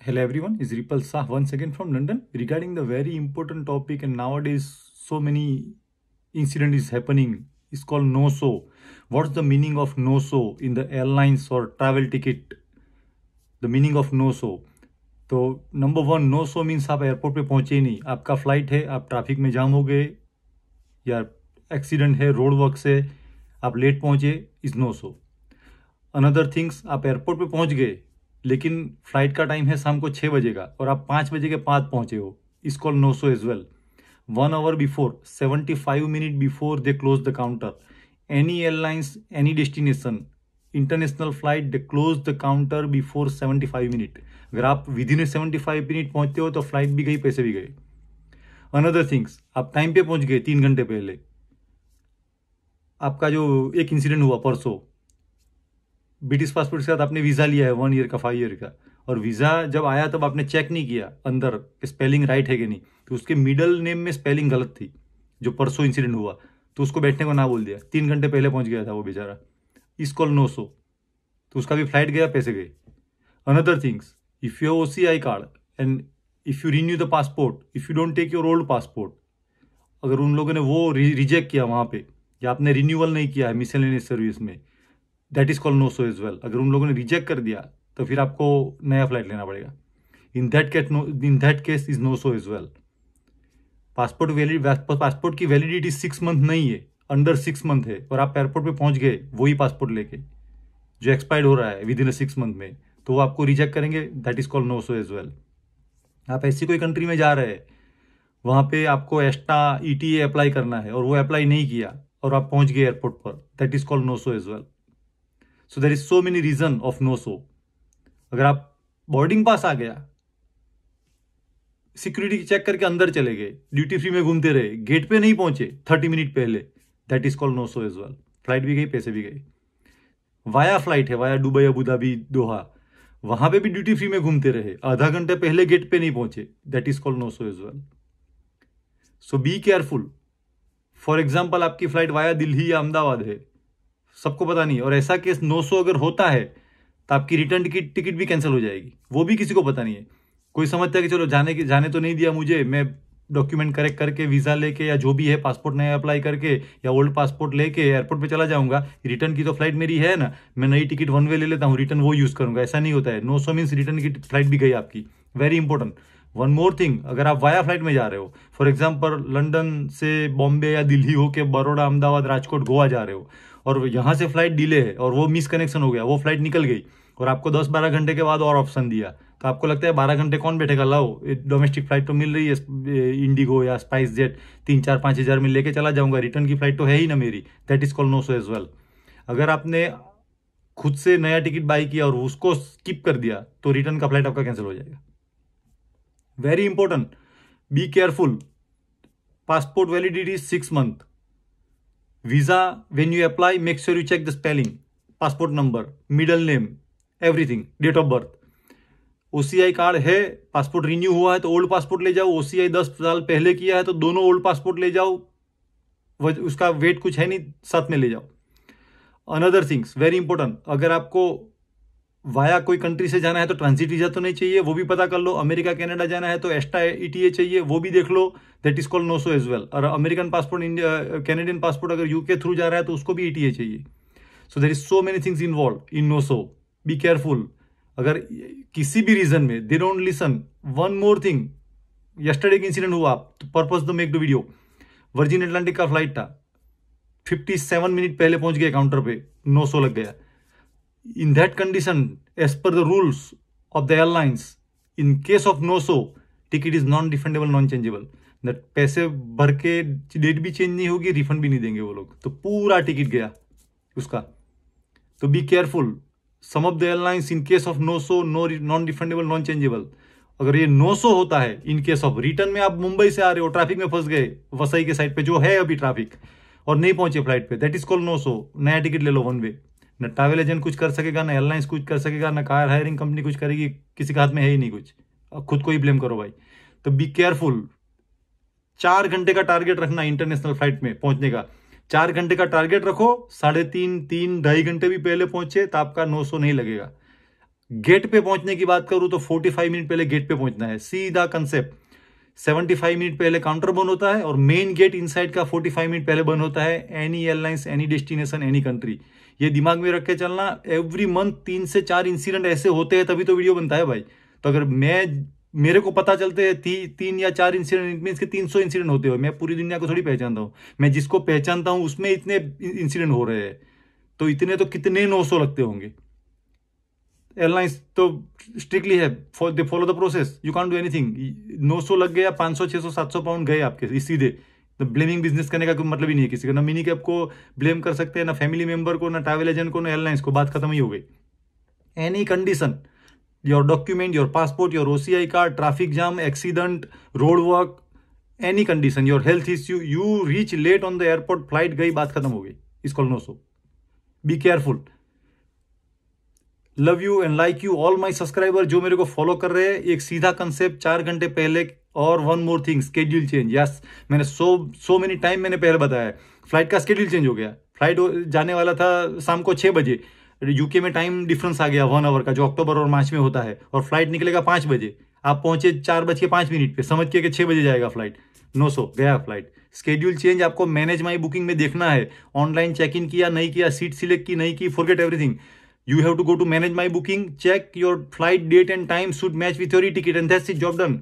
Hello everyone, is Ripal Shah once again from London regarding the very important topic, and nowadays so many incident is happening. It's called no-show. What's the meaning of no-show in the airlines or travel ticket? The meaning of no-show. तो number one, no show means आप airport पे पहुंचे ही नहीं, आपका flight है, आप traffic में जाम हो गए या एक्सीडेंट है, रोड वर्क से आप लेट पहुंचे, is no show. Another things, आप एयरपोर्ट पे पहुंच गए लेकिन फ्लाइट का टाइम है शाम को 6 बजे का और आप 5 बजे के बाद पहुंचे हो, is call no show as well. 1 hour before, 75 minute before they close the counter. Any airlines, any destination, international flight, they close the counter before 75 minute. अगर आप विद इन 75 मिनट पहुंचते हो तो फ्लाइट भी गई, पैसे भी गए. अनदर थिंग्स, आप टाइम पे पहुंच गए 3 घंटे पहले. आपका जो एक इंसिडेंट हुआ परसों, ब्रिटिश पासपोर्ट के साथ आपने वीज़ा लिया है 1 ईयर का, 5 ईयर का, और वीज़ा जब आया तब आपने चेक नहीं किया अंदर स्पेलिंग राइट है कि नहीं, तो उसके मिडल नेम में स्पेलिंग गलत थी. जो परसों इंसिडेंट हुआ तो उसको बैठने को ना बोल दिया, 3 घंटे पहले पहुंच गया था वो बेचारा. इस कॉल नो सो, तो उसका भी फ्लाइट गया, पैसे गए. Another things, if you OCI card and if you renew the passport, if you don't take your old passport, अगर उन लोगों ने वो रिजेक्ट किया वहाँ पे, या आपने रिन्यूअल नहीं किया है मिसलेनियस सर्विस में, that is called no show as well. अगर उन लोगों ने रिजेक्ट कर दिया तो फिर आपको नया फ्लाइट लेना पड़ेगा. In that case is no show as well. Passport की वैलिडिटी 6 मंथ नहीं है, अंडर 6 मंथ है, और आप एयरपोर्ट पे पहुंच गए वही पासपोर्ट लेके जो एक्सपायर्ड हो रहा है विद इन 6 मंथ में, तो वो आपको रिजेक्ट करेंगे. That is called no show as well. आप ऐसी कोई कंट्री में जा रहे हैं, वहाँ पे आपको एस्टा ETA अप्लाई करना है और वो अप्लाई नहीं किया और आप पहुंच गए एयरपोर्ट पर, that is called no show as well. So there is so many reason of no show. अगर आप बोर्डिंग पास आ गया, सिक्योरिटी चेक करके अंदर चले गए, ड्यूटी फ्री में घूमते रहे, गेट पे नहीं पहुंचे 30 मिनट पहले, that is called no show as well. Flight भी गई, पैसे भी गए. वाया फ्लाइट है, via Dubai, Abu Dhabi, Doha, वहां पे भी ड्यूटी फ्री में घूमते रहे, आधा घंटे पहले गेट पे नहीं पहुंचे, that is called no show as well. So be careful. For example, आपकी फ्लाइट वाया दिल्ली या अहमदाबाद है, सबको पता नहीं, और ऐसा केस 900 अगर होता है तो आपकी रिटर्न टिकट भी कैंसिल हो जाएगी, वो भी किसी को पता नहीं है. कोई समझता है कि चलो जाने तो नहीं दिया मुझे, मैं डॉक्यूमेंट करेक्ट करके वीज़ा लेके या जो भी है पासपोर्ट नया अप्लाई करके या ओल्ड पासपोर्ट लेके एयरपोर्ट पे चला जाऊंगा, रिटर्न की तो फ्लाइट मेरी है ना, मैं नई टिकट 1 वे ले लेता हूँ, रिटर्न वो यूज़ करूंगा. ऐसा नहीं होता है. 900 मीन्स रिटर्न की फ्लाइट भी गई आपकी. Very important. One more thing, अगर आप वाया फ्लाइट में जा रहे हो, फॉर एग्जाम्पल लंदन से बॉम्बे या दिल्ली होके बड़ौदा, अहमदाबाद, राजकोट, गोवा जा रहे हो, और यहाँ से फ्लाइट डिले है और वो मिस कनेक्शन हो गया, वो फ्लाइट निकल गई और आपको 10-12 घंटे के बाद और ऑप्शन दिया, तो आपको लगता है 12 घंटे कौन बैठेगा, लाओ डोमेस्टिक फ्लाइट तो मिल रही है, इंडिगो या स्पाइस जेट, 3-4-5 हज़ार में लेके चला जाऊंगा, रिटर्न की फ्लाइट तो है ही ना मेरी, that is called no show as well. अगर आपने खुद से नया टिकट बाई किया और उसको स्किप कर दिया तो रिटर्न का फ्लाइट आपका कैंसिल हो जाएगा. Very important, be careful. Passport validity 6 month. Visa, when you apply, make sure you check the spelling, passport number, middle name, everything, date of birth. OCI card है, passport renew हुआ है तो old passport ले जाओ, OCI 10 साल पहले किया है तो दोनों ओल्ड पासपोर्ट ले जाओ, उसका वेट कुछ है नहीं, साथ में ले जाओ. अनदर थिंग्स वेरी इंपॉर्टेंट, अगर आपको वाया कोई कंट्री से जाना है तो ट्रांजिट वीजा तो नहीं चाहिए, वो भी पता कर लो. अमेरिका कनाडा जाना है तो एक्स्ट्रा ETA चाहिए, वो भी देख लो, that is called no show as well. और American passport, India Canadian passport अगर UK थ्रू जा रहा है तो उसको भी ETA चाहिए. So there is so many things involve in no show. Be careful. अगर किसी भी रीजन में they don't listen. One more thing, yesterday का इंसिडेंट हुआ, तो purpose the make the video. Virgin Atlantic का फ्लाइट था, 57 मिनट पहले पहुंच गए काउंटर पे, नो शो लग गया. In that condition, as per the rules of the airlines, in case of no show, ticket is non-refundable, non-changeable. that पैसे भर के डेट भी चेंज नहीं होगी, रिफंड भी नहीं देंगे वो लोग, तो पूरा टिकट गया उसका. तो be careful. Some of the airlines in case of no show, non refundable, non changeable. अगर ये नो शो होता है इन केस ऑफ रिटर्न में, आप मुंबई से आ रहे हो, ट्रैफिक में फंस गए वसई के साइड पे जो है अभी ट्रैफिक, और नहीं पहुंचे फ्लाइट पे, that is called no show. नया टिकट ले लो 1 वे. न ट्रैवल एजेंट कुछ कर सकेगा, न एयरलाइंस कुछ कर सकेगा, न कार हायरिंग कंपनी कुछ करेगी, किसी के हाथ में है ही नहीं कुछ, खुद को ही ब्लेम करो भाई. तो बी केयरफुल. 4 घंटे का टारगेट रखना इंटरनेशनल फ्लाइट में पहुंचने का. 4 घंटे का टारगेट रखो, 3.5 3 ढाई घंटे भी पहले पहुंचे तो आपका 900 नहीं लगेगा. गेट पे पहुंचने की बात करूं तो 45 मिनट पहले गेट पे पहुंचना है, सीधा कंसेप्ट। 75 मिनट पहले काउंटर बंद होता है और मेन गेट इनसाइड का 45 मिनट पहले बंद होता है। Any airlines, any destination, any country, ये दिमाग में रख के चलना। एवरी मंथ 3 से 4 इंसिडेंट ऐसे होते हैं, तभी तो वीडियो बनता है भाई। तो अगर मेरे को पता चलते हैं 3 या 4 इंसिडेंट, इट मीन्स कि 300 इंसिडेंट होते हुए, मैं पूरी दुनिया को थोड़ी पहचानता हूँ। मैं जिसको पहचानता हूँ उसमें इतने इंसिडेंट हो रहे हैं, तो इतने तो कितने 900 लगते होंगे। एयरलाइंस तो स्ट्रिक्टली है, they follow the process, you can't do anything. 900 लग गया, 500, 600, 700 पाउंड गए आपके सीधे। तो ब्लेमिंग बिजनेस करने का कोई मतलब ही नहीं है किसी का, ना मिनी कैब को ब्लेम कर सकते हैं, ना फैमिली मेंबर को, ना ट्रैवल एजेंट को, ना एयरलाइंस को। बात खत्म ही हो गई। Any condition, your document, your passport, your OCI card, traffic jam, accident, road work, any condition, your health issue, you reach late on the airport, flight गई, बात खत्म हो गई। Is call 900। Be careful. Love you and like you all my subscriber जो मेरे को follow कर रहे हैं। एक सीधा कंसेप्ट 4 घंटे पहले। और one more thing, schedule change. Yes, मैंने सो मेनी टाइम मैंने पहले बताया, फ्लाइट का स्केड्यूल चेंज हो गया। फ्लाइट जाने वाला था शाम को 6 बजे, यूके में टाइम डिफरेंस आ गया 1 आवर का, जो अक्टूबर और मार्च में होता है, और फ्लाइट निकलेगा 5 बजे। आप पहुंचे 4:05 पे, समझ के 6 बजे जाएगा फ्लाइट। 900 गया फ्लाइट। स्केड्यूल चेंज आपको मैनेज माई बुकिंग में देखना है। ऑनलाइन चेक इन किया नहीं किया, सीट सिलेक्ट की नहीं की, forget everything. You have to go to manage my booking, check your flight date and time should match with your e-ticket and that's it, job done।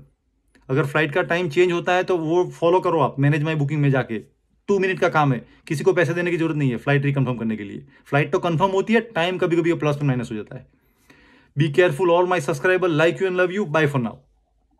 अगर flight का time change होता है तो वो follow करो आप मैनेज माई बुकिंग में जाके। 2 मिनट का काम है, किसी को पैसे देने की जरूरत नहीं है फ्लाइट रिकन्फर्म करने के लिए। फ्लाइट तो कंफर्म होती है, टाइम कभी कभी प्लस और माइनस हो जाता है। Be careful all my subscriber, like you and love you, bye for now.